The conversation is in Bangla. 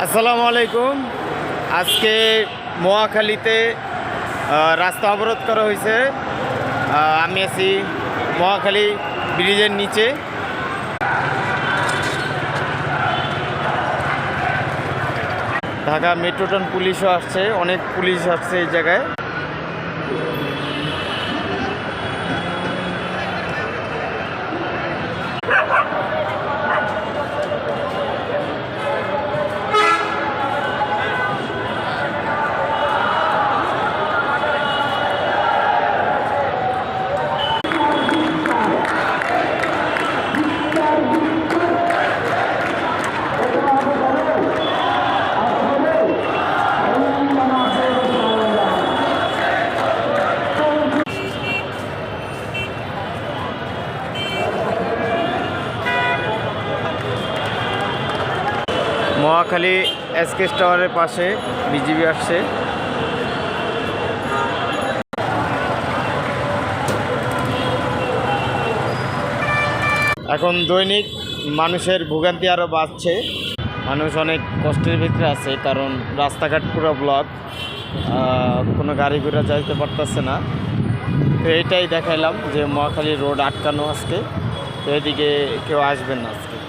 আসসালামু আলাইকুম। আজকে মহাখালীতে রাস্তা অবরোধ করা হয়েছে। আমি আছি মহাখালী ব্রিজের নিচে। ঢাকা মেট্রোটন পুলিশও আসছে, অনেক পুলিশ আসছে এই জায়গায়। মহাখালী এসকেএস টাওয়ারের পাশে বিজিবি আসছে। এখন দৈনিক মানুষের ভোগান্তি আরও বাড়ছে। মানুষ অনেক কষ্টের ভিতরে আছে, কারণ রাস্তাঘাট পুরো ব্লক, কোনো গাড়ি ঘোড়া যাইতে পারতেছে না। তো এইটাই দেখাইলাম যে মহাখালী রোড আটকানো আজকে, তো এদিকে কেউ আসবেন না আজকে।